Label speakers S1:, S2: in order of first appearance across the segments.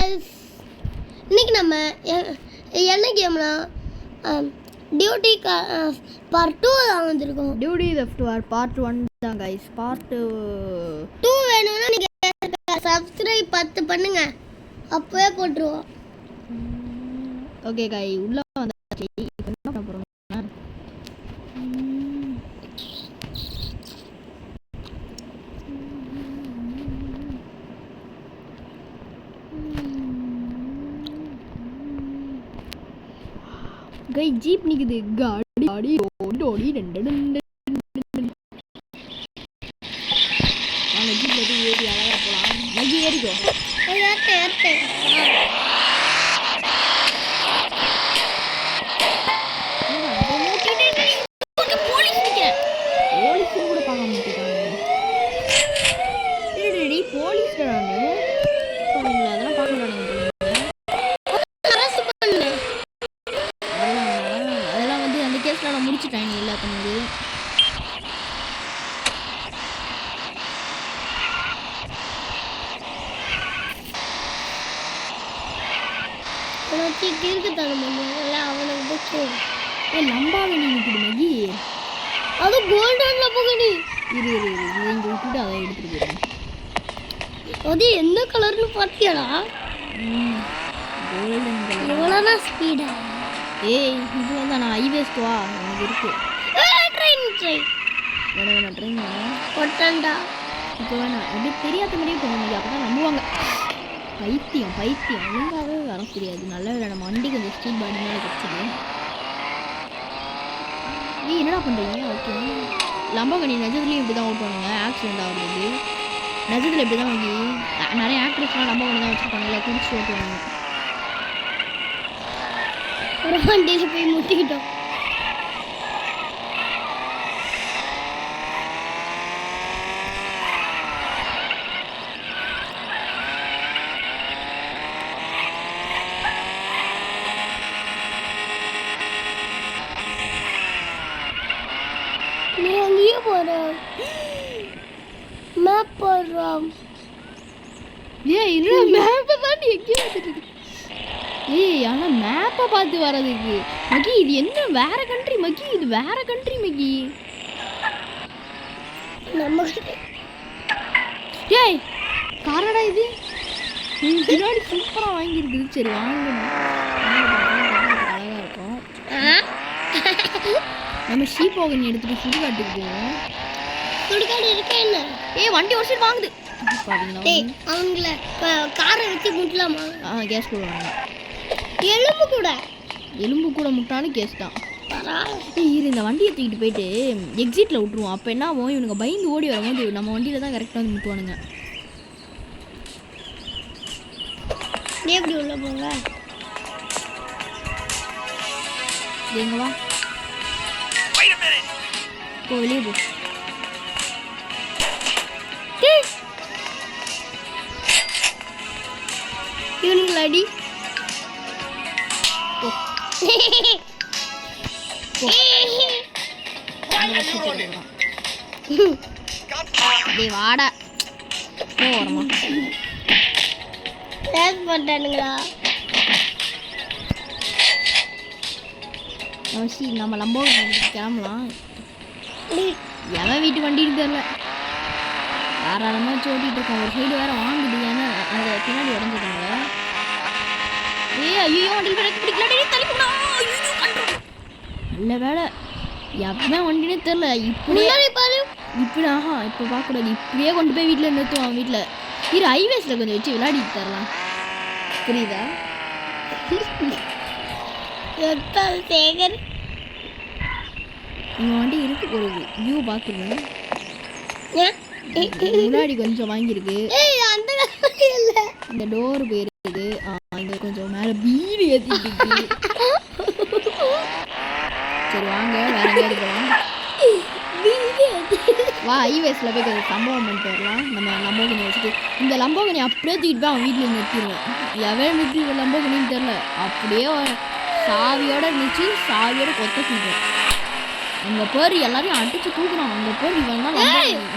S1: Guys, இன்னைக்கு நம்ம என்ன கேம்னா டியூட்டி பார்ட் 2 தான் வந்திருக்கோம்.
S2: டியூட்டி லெஃப்ட் வார் பார்ட் 1 தான் கைஸ். பார்ட்
S1: 2 வேணும்னா நீங்க சப்ஸ்கிரைப் 10 பண்ணுங்க, அப்பவே போட்டுருவோம்.
S2: ஓகே கை உள்ள வந்தாச்சு. இப்போ என்ன பண்ண போறோம்? கை ஜீப் நிக்குது. காடி காடி ஓடி ஓடி ரெண்டு ரெண்டு நாங்க ஜீப்ல போய் ஏறி அழகா போலாம். மகி ஏறிக்கோ.
S1: ஏறிட்டேன்.
S2: போலீஸ் நிக்கிறேன். போலீஸ் கூட பார்க்க மாட்டேங்காங்க. டேடி போலீஸ் நானு போறீங்களா? அதெல்லாம் பார்க்க மாட்டாங்க. அதெல்லாம் வந்து அந்த கேஸ்ல நான் முடிச்சிட்டேன் எல்லாத்துமே. லம்பாவணி நிற்குது மகி.
S1: அது கோல்டன் லம்பகனி.
S2: இரு இங்கே விட்டுட்டு அதை எடுத்துட்டு போயிடுறேன்.
S1: அது என்ன கலர்னு பார்த்தியாடா?
S2: Golden colour.
S1: இவ்வளோதான் ஸ்பீடா?
S2: ஏய் இது வந்து நான் ஹைவேஸ்ட் வா எனக்கு இருக்கு.
S1: ட்ரெயின்
S2: வேணாம் ட்ரெயின் வேணாம்.
S1: ஒட்டண்டா
S2: இப்போ வேணாம். அப்படி தெரியாத மாதிரியே போகணும். அப்போ தான் நம்புவாங்க. பைத்தியம் ஒழுங்காகவே வர தெரியாது. நல்ல வேலை நம்ம வண்டி கொஞ்சம் ஸ்பீட் பாடி மேலே கிடச்சிது. ஏய் என்னடா பண்ணுறீங்க? ஓகே லம்பகனி நிஜத்துலேயும் இப்படி தான் ஓட்டுவானுங்க. ஆக்சிடென்ட் ஆகுறது நிஜத்தில் இப்படி தான் வாங்கி நிறைய ஆக்ட்ரஸ்லாம் லம்பகனி தான் வச்சுருப்பாங்கல்ல, குடிச்சு ஓட்டுவாங்க.
S1: ஒரு வண்டியில் போய் முட்டிக்கிட்டோம். நீ அங்கேயே போற மேப் போடுறோம்.
S2: ஏய் இல்லை மேப்பை தான் நீ எங்கேயும் வந்துட்டு. ஏய் ஆனால் மேப்பை பார்த்து வர்றதுக்கு மகி இது என்ன வேற கண்ட்ரி மகி? இது வேற கண்ட்ரி மகி.
S1: நம்ம
S2: ஏய் காரடா இது பின்னாடி சூப்பராக வாங்கியிருக்குது. சரி வாங்கணும். அழகாக இருக்கும். நம்ம ஷீப்போகனி எடுத்துகிட்டு சுடுகாட்டுக்கு போவோம்.
S1: சுடுகாடு இருக்கா என்ன?
S2: ஏய் வண்டி ஒரு சைடு வாங்குது.
S1: அவங்கள காரை வச்சு முட்டலாமா?
S2: கேஸ் கூட வாங்க.
S1: எலும்பு கூட
S2: முட்டானு கேஸ் தான். இரு இந்த வண்டியை தூக்கிட்டு போயிட்டு எக்ஸிட்டில் விட்டுருவோம். அப்போ என்ன ஆகும், இவனுங்க பயந்து ஓடி வரும்போது நம்ம வண்டியில் தான் கரெக்டாக வந்து முட்டுவானுங்க.
S1: எப்படி உள்ள போங்க?
S2: எங்க வா போ, வெளியே போ.
S1: இவனுங்களாடி
S2: வாடா போறமா
S1: பண்றானுங்களா?
S2: நம்ம லம்போகினி கிளம்பலாம். எவன் வீட்டு வண்டின்னு தெரியல, தாராளமாக வச்சு ஓட்டிகிட்டு இருக்கோம். ஒரு சைடு வேறு வாங்குது. ஏன்னா அந்த பின்னாடி உடஞ்சிட்டாங்க. ஐயோ வண்டியில் பிரேக் பிடிக்கல. நல்ல வேலை எவன் வண்டினே தெரில. இப்படியே இப்போ பார்க்கக்கூடாது. இப்படியே கொண்டு போய் வீட்டில் நிறுத்துவான். வீட்டில் ஹைவேஸில் கொஞ்சம் வச்சு விளையாடிட்டு தரலாம். புரியுதா?
S1: சேகர்
S2: இவன் வண்டி இருக்கு ஒரு வியூ பார்த்துருவேன். முன்னாடி கொஞ்சம் வாங்கியிருக்கு. இந்த டோர் போயிருக்குது. இங்க கொஞ்சம் மேலே வீடு ஏற்றிட்டு. சரி வாங்க வேற எங்கேயாவது போகலாம். வா ஹைவேஸில் போய் கொஞ்சம் சம்பவம் பண்ணிட்டு வரலாம். நம்ம லம்போகினி வச்சுட்டு இந்த லம்போகினி அப்படியே தூக்கிட்டு போய் அவன் வீட்டில் நிறுத்திடுவேன். எவன் நிறுத்தி லம்போகினின்னு தெரில. அப்படியே சாவியோட இருந்துச்சு. சாவியோட கொத்த தூக்குறேன். அங்கே பேர் எல்லாரையும் அடிச்சு தூக்குறான். அங்கே பேர் இவன் தான்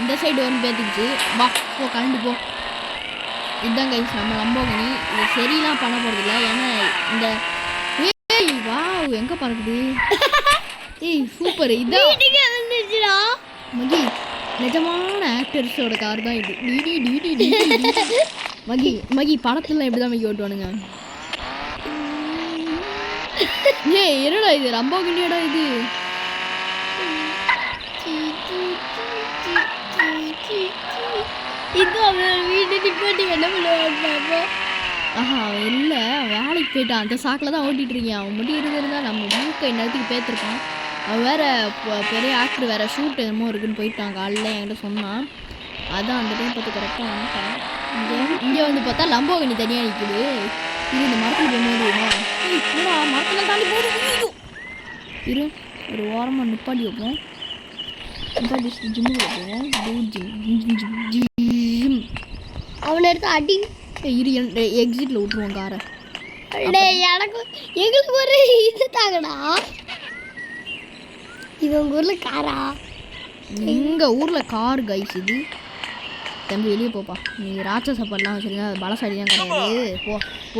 S2: இந்த சைடு வந்து பேத்துக்குச்சு. வா போ கண்டு போ. இதுதான் கைஸ் நம்ம லம்போகினி. இதை சரிலாம் பண்ண போகிறதில்ல. ஏன்னா இந்த ஏய் வாவ் எங்கே பறக்குது? ஏய் சூப்பர். இதான்
S1: வந்துச்சுடா
S2: மகி, நிஜமான ஆக்டர்ஸோட கார் தான் இது. டிடி டிடி டிடி மகி மகி படத்துலாம் எப்படி தான் மகி ஓட்டுவானுங்க? ஏய் என்னடா இது? லம்போகினியோட இது.
S1: இது அவன் வீட்டு நிப்பாட்டி என்ன பண்ணுவாங்க?
S2: ஆஹா இல்லை, வேலைக்கு போயிட்டான். அந்த சாக்கில் தான் ஓட்டிகிட்டு இருக்கேன். அவன் மட்டும் இருந்திருந்தா நம்ம மூக்கை நேரத்துக்கு பேத்துருக்கான். அவன் வேற பெரிய ஆக்டர் வேற ஷூட் என்னமோ இருக்குன்னு போயிட்டான். காலையில் என்கிட்ட சொன்னான். அதான் அந்த டைம் பார்த்து கரெக்டாக வந்துட்டான். இங்கே வந்து பார்த்தா லம்போகினி தனியாக நிற்குது. இது இந்த மரத்தில் போகும்போது என்னடா மரத்தில் தாண்டி போகுது. இரு ஒரு ஓரமாக நிப்பாட்டி வைப்போம். நிப்பாட்டி ஜிம்முக்கு வைப்போம். ஜிம்
S1: அவனை எடுத்து அடி.
S2: இரு எக்ஸிட்டில் விட்டுருவோம் காரை.
S1: எங்களுக்கு ஒரு இது தாங்கடா. இது உங்கள் ஊரில் காரா?
S2: எங்கள் ஊரில் கார் கைஸ் இது. தம்பி வெளியே போப்பா. நீ ராட்சச பண்ணலாம் வச்சுருங்க. அது பலசாடி தான் கிடையாது. போ போ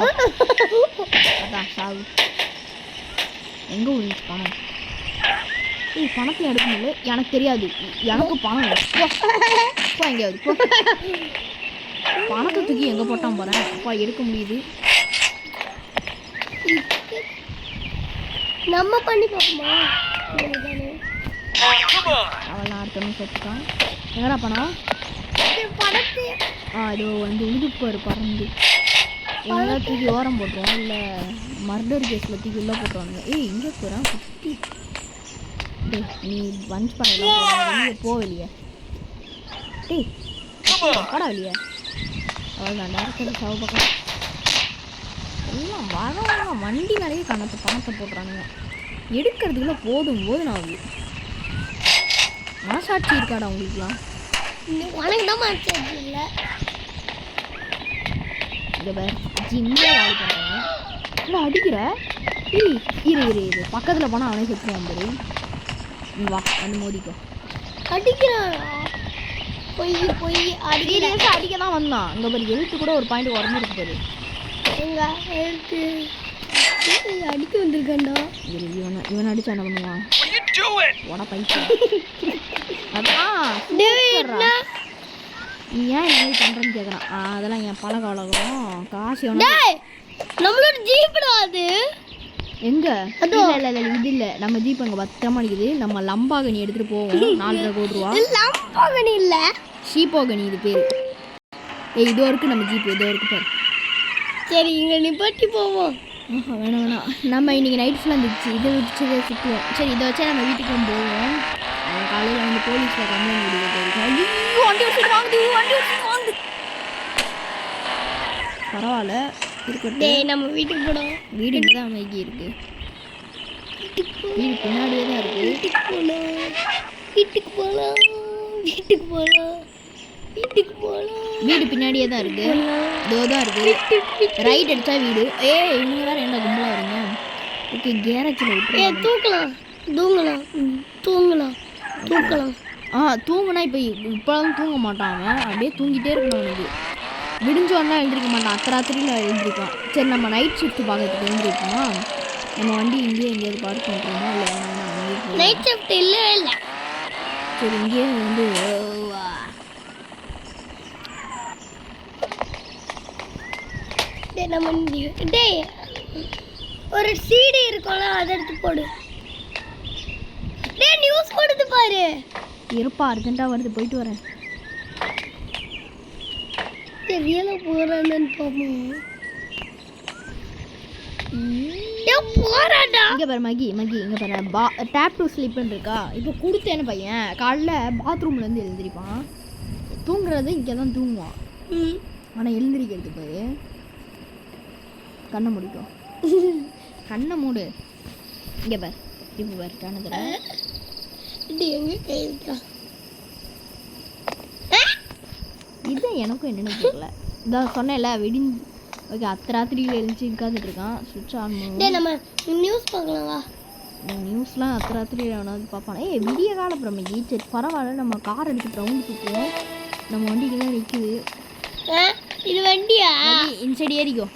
S2: அதான் சாகு. எங்கே விழுந்துச்சு பணம்? ஏய் பணத்தை எடுக்க முடியல. எனக்கு தெரியாது. எனக்கு பணம் போ எங்கேயாவது போ. பணத்தை தூக்கி எங்கே போட்டான் போகிறேன். அப்பா எடுக்க முடியுது.
S1: நம்ம பண்ணி பார்ப்போமா?
S2: அவெல்லாம் அடுத்தவங்க செத்துட்டான். எங்கடா பணம்?
S1: படத்தை
S2: அது வந்து உழுதுப்பாரு பறந்து. எங்கன்னா தூக்கி ஓரம் போட்டுருவோம். இல்லை மர்டர் கேஸில் தூக்கி உள்ளே போட்டுருவானுங்க. ஏய் இங்கே போகிறான் குட்டி. டேய் நீ பஞ்ச் பண்ணலாம் போ வெளியே. டேய் படா வெளியே. அவ்வளோதான் டேரக்டர் சவ பக்கம் எல்லாம் வரவங்க வண்டி நிறைய பணத்தை போட்டுறானுங்க. எடுக்கிறதுக்குள்ள போதும் ஆகுது. மனசாட்சி இருக்காடா உங்களுக்குலாம்?
S1: உனக்கு தான் மனசாட்சி இல்லை.
S2: இங்கே வேறு ஜிம்மில் வாடி பண்ணுறாங்க. இல்லை அடிக்கிற. இரு பக்கத்தில் போனால் அவனே செத்துருவான் பாரு. வா வந்து மோதிக்கோ.
S1: அடிக்கிறானா? பொய்
S2: அடிக்க தான் வந்தான். இங்கே பாரு எழுத்து கூட ஒரு பாயிண்ட் உடஞ்சிருக்கு பாரு.
S1: எங்க எழுத்து அடிக்க வந்திருக்காண்டா.
S2: இவன் அடிச்சா என்ன பண்ணுவான்? உட பைசா. அதான் நீ ஏன் என்ன பண்ணுறேன்னு கேட்குறான். அதெல்லாம் என் பழக வழக்கம் காசு.
S1: நம்மளோட ஜீப்டா அது.
S2: எங்க இல்லை இது இல்லை. நம்ம ஜீப் அங்கே பத்திரமா இருக்குது. நம்ம லம்பாகனி எடுத்துகிட்டு போவோம். 4.5 கோடி ரூபா.
S1: லம்பாகனி இல்லை
S2: ஷீப்போகனி இது பேர். இதோ இருக்குது நம்ம ஜீப். இதோ இருக்கு பாரு.
S1: சரி இங்கே நிப்பாட்டி போவோம்.
S2: வேணாம் நம்ம இன்றைக்கி நைட் ஃபுல்லாக இருந்துச்சு. இதை வச்சு சுற்றுவோம். சரி இதை வச்சா நம்ம வீட்டுக்கு போவோம். காலையில் வந்து போலீஸில் கம்ப்ளைண்ட் கொடுக்க பரவாயில்ல இருக்கட்டும்.
S1: நம்ம வீட்டுக்கு போனோம்.
S2: வீடு இங்கே தான் அமைதி இருக்குது. வீடு பின்னாடியே தான் இருக்குது. வீடு பின்னாடியே தான் இருக்குது. இதோ தான் இருக்குது. ரைட் அடித்தா வீடு. இவங்க வேறு என்ன கும்பலாக வரீங்க? ஓகே கேரேஜில் விட்டு
S1: தூங்கலாம்.
S2: தூங்கினா இப்போலாம் தூங்க மாட்டான். அவன் அப்படியே தூங்கிட்டே இருக்கணும். அவனுக்கு விடிஞ்சோன்னா எழுந்திரிக்க மாட்டான். அத்தராத்திரியில் எழுந்திரிப்பான். சரி நம்ம நைட் ஷிஃப்ட் பார்க்கறதுக்கு எழுந்திரிப்போமா? நம்ம வண்டி இங்கேயே எங்கேயாவது பார்க் பண்ணுறோமா? இல்லை
S1: நைட் ஷிஃப்ட் இல்லை.
S2: சரி இங்கேயே வந்து
S1: ஒரு சீடி இருக்கும்ல அதை எடுத்து போடு. நியூஸ் கொடுத்து பாரு.
S2: இருப்பா அர்ஜென்ட்டாக வருது. போயிட்டு வரேன்.
S1: தெரியல போறான்னு பாப்போம். போறாடா.
S2: இங்கே பாரு மகி இங்கே பாரு. டேப் டு ஸ்லீப்னு இருக்கா. இப்போ கொடுத்தேன்னு பையன் காலைல பாத்ரூம்லேருந்து எழுந்திரிப்பான். தூங்குறது இங்கே தான் தூங்குவான். ஆனால் எழுந்திரிக்கிறது பாரு. கண்ணை முடிக்கும். கண்ணை மூடு. இங்கே பாரு. இப்போ பாரு கண்ணதில்
S1: எங்க கைக்கா.
S2: இதுதான் எனக்கும் என்னென்னு தெரியல. இதான் சொன்னேன்ல விடிஞ்சு. ஓகே அத்தராத்திரியில் எழுந்துச்சு உட்காந்துட்டு இருக்கான். சுவிட்ச் ஆன் பண்ணுவோம்.
S1: நம்ம நியூஸ் பார்க்கலாமா?
S2: நியூஸ்லாம் அத்தராத்திரியில் எவனாவது பார்ப்பானே. விடிய கால பிரமிக்கி. சரி பரவாயில்ல நம்ம கார் எடுத்து ரவுண்டு சுற்றுவோம். நம்ம வண்டிக்கு தான் நிற்குது.
S1: இது வண்டியா?
S2: இன்சைடு ஏறிக்கோ.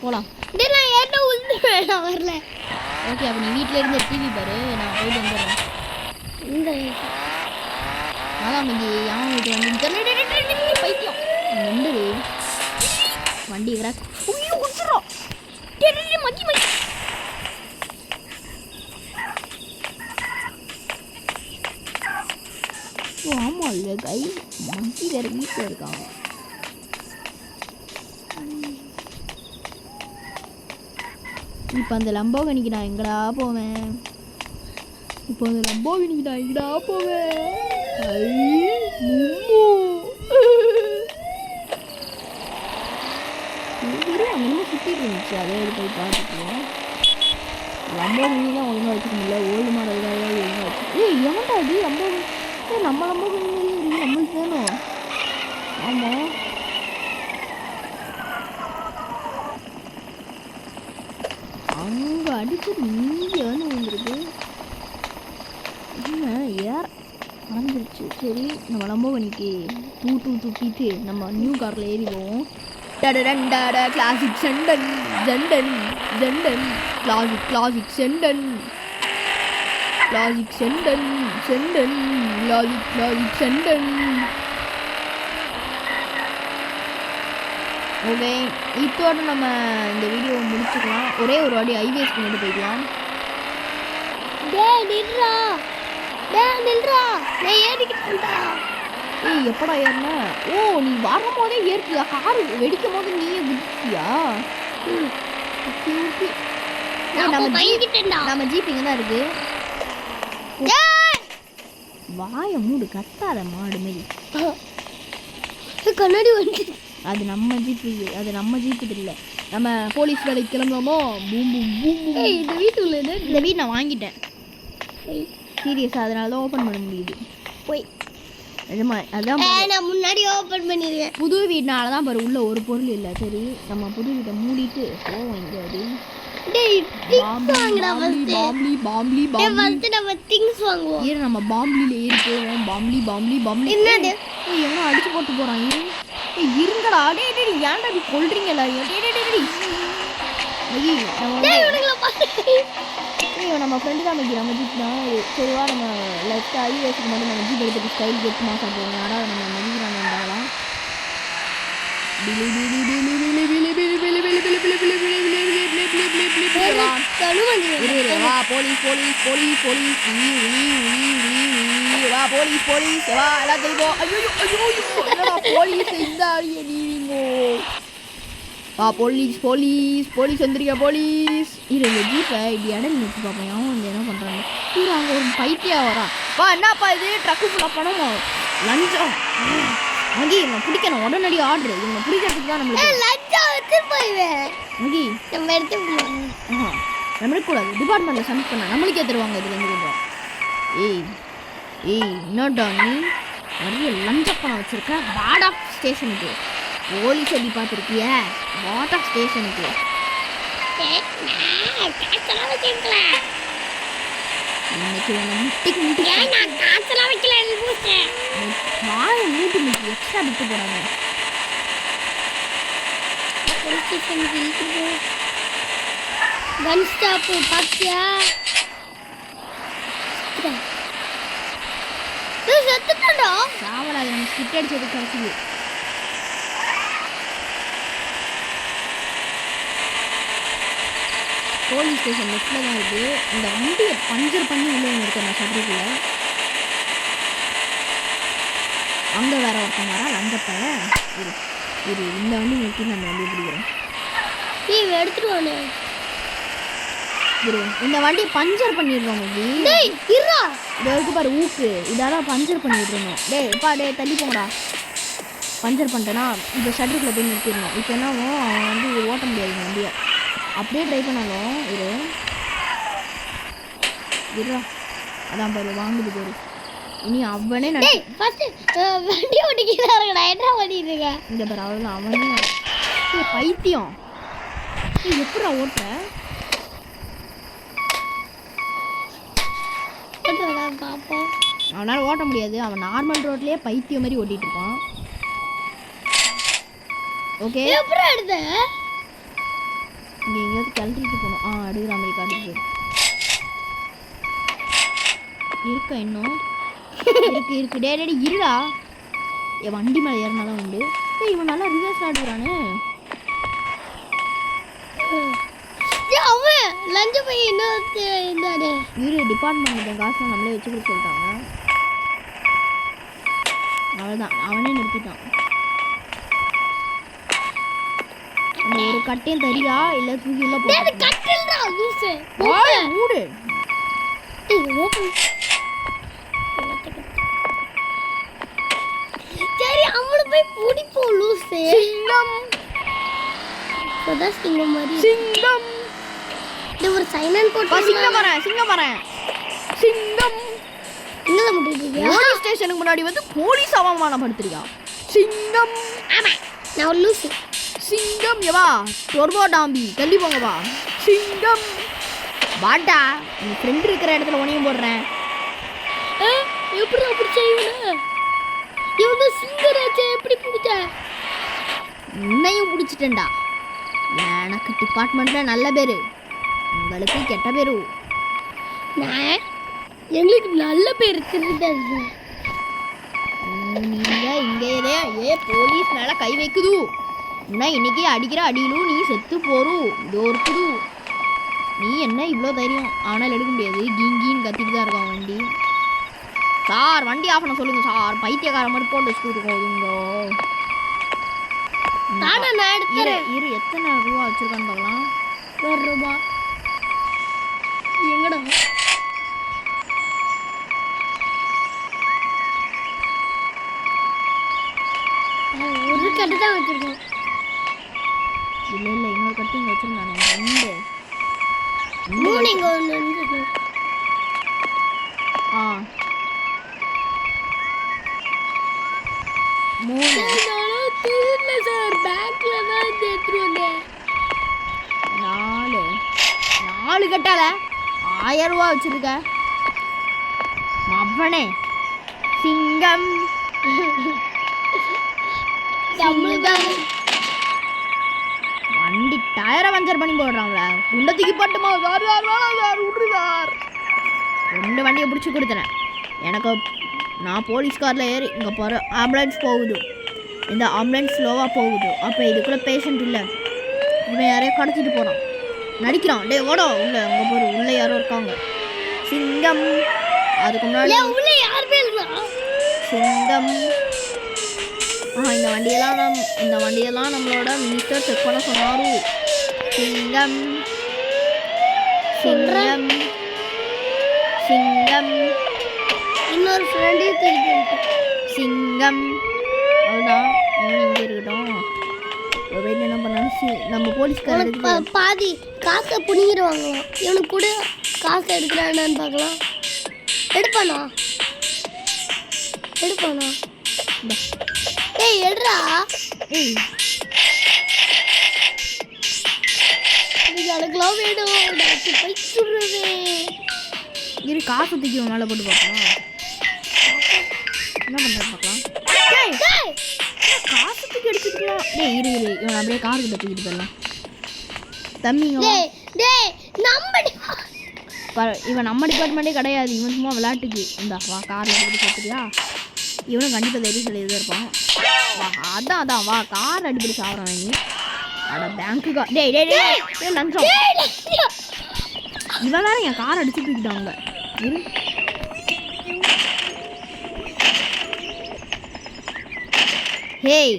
S2: போகலாம்.
S1: டேய் நான் ஏட்ட உள்ள நான் வரல.
S2: ஓகே, அப்போ நீ வீட்டில் இருந்து டிவி பாரு, நான் போயிட்டு வந்துடுறேன்.
S1: இந்த
S2: அதான் இன்னைக்கு யான் வீட்டு வந்து பைத்தியம் நின்று வண்டி கிராக் குடிச்சிடும். மக்கி மக்கி ஆமா இல்லை கை மக்கி வேறு வீட்டில் இருக்காங்க. இப்போ அந்த லம்போகனிக்கு நான் எங்கடா போவேன்? இப்போ அந்த லம்போகனிக்கு நான் எங்கடா போவேன்? அங்கே சுற்றிட்டு இருந்துச்சு, அதே போய் பார்த்துக்குவோம். லம்போகனி தான் ஒழுங்காக வச்சுக்க முடியல, ஓல்டு மாடல் தான் ஒழுங்காக வச்சு. ஏன்டா அது லம்போகனி? நம்ம லம்போகனி நம்மளுக்கு வேணும். ஆமாம், அங்கே அடிச்சு இங்கே வந்து வந்துருக்கு. என்ன ஏர் மறந்துருச்சு. சரி, நம்ம லம்போகனிக்கு தூக்கிட்டு நம்ம நியூ காரில் ஏறிடுவோம். கிளாசிக் செண்டன் ஜெண்டன் ஜெண்டன் கிளாசிக் செண்டன் கிளாசிக் செண்டன் செண்டன் கிளாசிக் செண்டன். ஓகே, இதோட நம்ம இந்த வீடியோவை முடிச்சுக்கலாம். ஒரே ஒரு வாட்டி ஐவேஸ் பண்ணிட்டு போய்க்கலாம்.
S1: டேய் நில்றா, நான் ஏறிக்கிட்டேன்டா.
S2: ஏய் எப்படா ஏறின? ஓ, நீ வரும் போதே ஏறிட்டியா? கார் வெடிக்கும் போது நீயே குதிச்சியா? நம்ம ஜீப் இங்கே தான் இருக்கு. வாயை மூடு, கத்தாத மாடு மாரி.
S1: கண்ணாடி வந்து
S2: அது நம்ம ஜீப்பு, அது நம்ம ஜீப்பு இல்லை. நம்ம போலீஸ் வேலைக்கு கிளம்புவோமோ? Boom boom boom.
S1: இந்த வீட்டுக்குள்ள
S2: இந்த வீடு நான் வாங்கிட்டேன் சீரியஸாக, அதனால தான் ஓப்பன் பண்ண முடியுது.
S1: போய்
S2: நிஜமா அதான்
S1: நான் முன்னாடி ஓப்பன் பண்ணிடுவேன்.
S2: புது வீடுனால தான் பாரு உள்ள ஒரு பொருள் இல்லை. சரி, நம்ம புது வீட்டை மூடிட்டு போவோம். இங்கே
S1: டேய் திங்ஸ் வாங்குடா ஃபர்ஸ்ட்.
S2: பாம்லி
S1: ஃபர்ஸ்ட் நம்ம திங்ஸ் வாங்குவோம்.
S2: ஏறு, நம்ம பாம்லில ஏறி போவோம். பாம்லி
S1: என்னது?
S2: ஏய் எவனோ அடிச்சு போட்டு போறான். ஏய் இருங்கடா. டேய் ஏன்டா இப்படி கொல்றீங்க எல்லாரையும்? நம்ம ஃப்ரெண்டு தான் மேகி, நம்ம ஜீப் தான். சரிவா, நம்ம லெஃப்ட் ஐவேஸுக்கு மட்டும் நம்ம ஜீப் எடுத்துட்டு ஸ்டைல் கெட்டு மாசா போவோம். ஆனால் நம்ம மதிக்கிறாங்க இருந்தாலாம். வா போலீஸ் போலீஸ் போலீஸ் போலீஸ் வா போலீஸ் போலீஸ் வா எல்லாத்தையும் போ. ஐயோ என்னடா போலீஸ் இந்த நீங்கோ. வா போலீஸ் போலீஸ் போலீஸ் வந்துருக்க போலீஸ். இது இந்த ஜீப்பை இப்படி இடம் நிறுத்தி பார்ப்போம். அவன் வந்து என்ன பண்ணுறாங்க? இரு, அங்கே ஒரு பைத்தியா வரான். வா என்னப்பா இது? ட்ரக்கு ஃபுல்லாக பணமா லஞ்சம். மகி இவங்க பிடிக்கணும், உடனடி ஆர்டர். இவங்க பிடிக்கிறதுக்கு தான் நம்மளுக்கு
S1: லஞ்சம் எடுத்து போய்வேன்.
S2: மகி
S1: நம்ம எடுத்து போவோம்.
S2: நம்மளுக்கு கூடாது, டிபார்ட்மெண்ட்டில் சப்மிட் பண்ண நம்மளுக்கே தருவாங்க. இதுலேருந்து கொஞ்சம் ஏய் என்னடா நீ நிறைய லஞ்ச பணம் வச்சுருக்க? வாடா ஸ்டேஷனுக்கு. போலீஸ் சொல்லி பார்த்துருக்கிய? வாடா ஸ்டேஷனுக்கு. இன்னைக்கு முட்டிக்கு வாயை மூட்டு முட்டி எக்ஸ்ட்ரா விட்டு போடாங்க.
S1: கன் ஸ்டாப் பாத்தியா? செத்துட்டான்டா.
S2: சாவல, அது நம்ம ஸ்கிட் அடிச்சது கிடைச்சது. போலீஸ் ஸ்டேஷன் லெஃப்டில் தான் இருக்குது. இந்த வண்டியை பஞ்சர் பண்ணி உள்ளே இருக்கேன் நான் சபரிக்குள்ள. அங்கே வேற ஒருத்தன் வரா லஞ்சப்ப. இரு இந்த வண்டி நிறுத்தி நான் வண்டியை பிடிக்கிறேன்.
S1: எடுத்துருவானு
S2: இந்த வண்டி பஞ்சர் பண்ணிடுறோம். இதுக்கு பாரு ஊக்கு, இதாதான் பஞ்சர் பண்ணிடுறோம். டேய் தள்ளி போங்கடா. பஞ்சர் பண்ணிட்டேன்னா இந்த ஷட்டருக்குள்ள போய் நிறுத்திடணும். இப்போ என்னவோ அவன் வந்து ஓட்ட முடியாது இந்த வண்டியை. அப்படியே ட்ரை பண்ணாலும் இருடா. அதான் பாரு வாங்குது பாரு. இனி அவனே
S1: வண்டி ஓட்டிக்கிறா. என்ன பண்ணிட்டு இருக்க?
S2: இந்த பாரு அவன் அவனே பைத்தியம். எப்படா ஓட்டுற? அவனால் ஓட்ட முடியாது. அவன் நார்மல் ரோட்லயே பைத்தியம் மாதிரி ஓட்டிட்டு இருப்பான். ஓகே, கழட்டிட்டு போகணும். எடுக்கிற மாதிரி காட்டிட்டு இருக்க இன்னும் இருக்கு டே இருடா. என் வண்டி மேலே ஏறினாதான் உண்டு. இவன் நல்லா ரிவர்ஸ் ஆடுறானே.
S1: அவன் லஞ்ச போய் இன்னொரு
S2: இரு டிபார்ட்மெண்ட் காசு நம்மளே வச்சுக்கிட்டு சொல்லிட்டாங்க. அவ்வளோதான் அவனே நிறுத்திட்டான். அந்த ஒரு கட்டையும் தரியா இல்லை தூக்கி உள்ள மூடு.
S1: சரி அவளை போய் பிடிப்போம் லூசு. சிங்கம் மாதிரி
S2: சிங்கம்
S1: ஒரு சைலண்ட் போட்டு
S2: சிங்கம் வரேன் சிங்கம்
S1: எங்க முட்டிருக்கியா?
S2: போலீஸ் ஸ்டேஷனுக்கு முன்னாடி வந்து போலீஸ் அவமானப்படுத்துறியா சிங்கம்?
S1: ஆமா நான் லூசு.
S2: சிங்கம் எவா டொர்போ டாம்பி தள்ளி போங்க வா. சிங்கம் வாடா. உன் ஃப்ரெண்ட் இருக்கிற இடத்துல உனையும் போடுறேன்.
S1: எப்படி அப்படி செய்வன? இவங்க சிங்கராச்சே எப்படி பிடிச்ச?
S2: உன்னையும் பிடிச்சிட்டேன்டா. எனக்கு டிபார்ட்மெண்ட்ல நல்ல பேரு, உங்களுக்கு கெட்ட பேரு.
S1: எங்களுக்கு நல்ல பேர் திருடாது.
S2: நீங்க இங்கே போலீஸ் மேல கை வைக்குது. உன்னை இன்னைக்கு அடிக்கிற அடியிலும் நீ செத்து போரு. இதோ இருக்குது. நீ என்ன இவ்வளோ தைரியம்? அவனால் எடுக்க முடியாது. கீங்கின்னு கத்திட்டு தான் இருக்கான் வண்டி. சார் வண்டி ஆஃப் பண்ண சொல்லுங்க சார். பைத்தியக்கார மாதிரி போட்டு வச்சுட்டு இருக்கோங்க. இரு எத்தனை ரூபா வச்சிருக்கான்னு பார்க்கலாம்.
S1: ₹1 எங்கடா? ஒரு கட்டு தான் வச்சிருக்கோம்.
S2: இல்லை இன்னொரு கட்டு இங்கே வச்சிருந்தானே.
S1: 3 இங்கே ஒன்று இருக்கு. தெரியல சார். பேங்க்ல தான் எடுத்துட்டு வந்தேன்.
S2: 4 கட்டால 1000 ரூபா வச்சிருக்க மவனே. சிங்கம் வண்டி டயரை பஞ்சர் பண்ணி போடுறாங்களா? குண்டத்துக்கு பட்டுமா விடுறார். 2 வண்டியை பிடிச்சி கொடுத்துறேன். எனக்கு நான் போலீஸ் காரில் ஏறி இங்கே போகிற ஆம்புலன்ஸ் போகுது. இந்த ஆம்புலன்ஸ் ஸ்லோவாக போகுது. அப்போ இதுக்குள்ளே பேஷண்ட் இல்லை. இவன் யாரையோ கடத்திட்டு போகிறான், நடிக்கிறான். டே ஓடோ உள்ள அங்கே போகிற உள்ளே யாரோ இருக்காங்க. சிங்கம் அதுக்கு முன்னாடி சிங்கம். இந்த வண்டியெல்லாம் நம்மளோட மினிஸ்டர் செக் பண்ண சொன்னாரு. சிங்கம் சிங்கம் சிங்கம்.
S1: இன்னொரு ஃப்ரெண்டையும் திருப்பி
S2: சிங்கம். அவ்வளோதான் இங்கே இருக்கட்டும். வெயிட் என்ன பண்ணாலும் நம்ம போலீஸ்கார
S1: பாதி காசை புனிங்கிடுவாங்க. இவனுக்கு கூட காசை எடுக்கிறான்னு பார்க்கலாம். எடுப்பானா? ஏய் எடுறா. எனக்குலாம் வேணும். போய் சொல்றது
S2: இரு காசு தூக்கி மேலே போட்டு பார்க்கலாம். என்ன பண்ணுறது பார்க்கலாம். காசு தூக்கி எடுத்துக்கலாம். இரு இவன் அப்படியே காருக்கு தூக்கிட்டு போயிடலாம். தம்பிங்க இவன் நம்ம டிபார்ட்மெண்ட்டே கிடையாது. இவன் சும்மா விளையாட்டுக்கு இந்த வா காரில் எடுத்துட்டு பார்த்துட்டியா? இவனும் கண்டிப்பாக தைரியம் சொல்லிட்டு இருப்பான். அதான் வா கார் அடிப்படி சாப்பிட்றான் வாங்கி. அட பேங்க்குக்கா லஞ்சம். இவன் வேற என் கார் அடிச்சு தூக்கிட்டாங்க. ஹேய்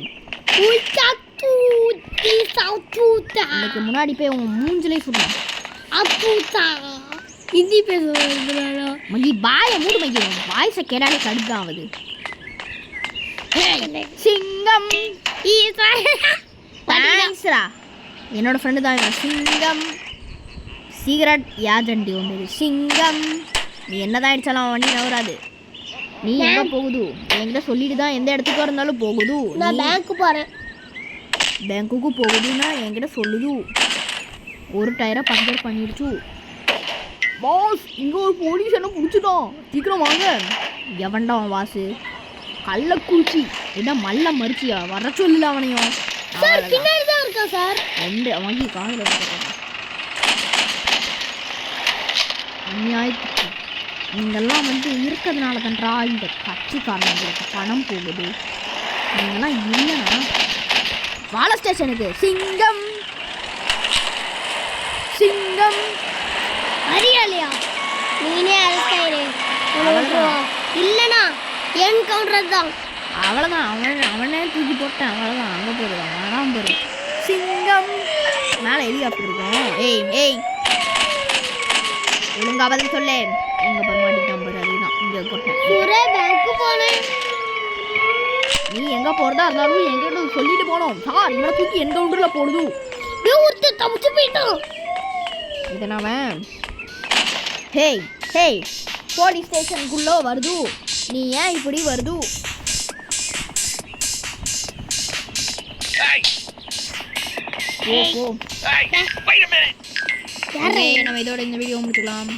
S2: எனக்கு முன்னாடி போய் உன் மூஞ்சிலே சொல்லுவான்.
S1: ஹிந்தி பேசுவாங்க.
S2: மகி பாயை மூடு மகி. வாய்ஸை கேட்டாலே கடுதான் ஆகுது. சிங்கம் என்னோட ஃப்ரெண்டு தான் சிங்கம். சீக்ரெட் ஏஜென்ட் ஒன்று சிங்கம். நீ என்னதான் ஆயிடுச்சாலும் அவன் வண்டி நவராது. நீ எங்கே போகுது என்கிட்ட சொல்லிட்டு தான் எந்த இடத்துக்கு இருந்தாலும் போகுது.
S1: நான் பேங்க்கு போகிறேன்.
S2: பேங்க்குக்கு போகுதுன்னா என்கிட்ட சொல்லுது. ஒரு டயரை பஞ்சர் பண்ணிடுச்சு. பாஸ் இங்கே ஒரு போலீஸ் என்ன பிடிச்சிட்டோம், சீக்கிரம் வாங்க. எவன்டா அவன் வாசு? கள்ளக்குறிச்சி என்ன மல்ல மறிச்சியா? வர சொல்லல அவனையும்.
S1: சார் பின்னாடி தான் இருக்கா சார்.
S2: ரெண்டு வாங்கி காதில் அநியாயத்துக்கு நீங்கள்லாம் வந்து இருக்கிறதுனால தான்டா இந்த கட்சிக்காரங்களுக்கு பணம் போகுது. நீங்கள்லாம் இல்லைன்னா வாழ ஸ்டேஷனுக்கு சிங்கம் சிங்கம்
S1: அறியாலையா நீனே அரசாயிரு இல்லைனா என் கவுண்டர் தான்.
S2: அவ்வளோதான். அவனே தூக்கி போட்டேன். அவ்வளோதான். அங்கே போயிடுவான். வேணாம் போயிரு. சிங்கம் மேலே ஹெலிகாப்டர் இருக்கும். ஏய் ஒழுங்கா பதில் சொல்லு. எங்கே போய் மாட்டிக்காம பாரு. அதுதான் இங்கே போட்டேன்.
S1: ஒரே பேங்க்கு போனேன்.
S2: நீ எங்கே போகிறதா இருந்தாலும் என்கிட்ட சொல்லிட்டு போனோம். சார் இவனை தூக்கி என் கவுண்டரில் போடுது.
S1: ஒருத்தர் தப்பிச்சு போயிட்டான்.
S2: இதை நாம ஹேய் போலீஸ் ஸ்டேஷனுக்குள்ளே வருது. நீ ஏன் இப்படி வருது? நம்ம இதோட இந்த வீடியோ முடிச்சுக்கலாம்.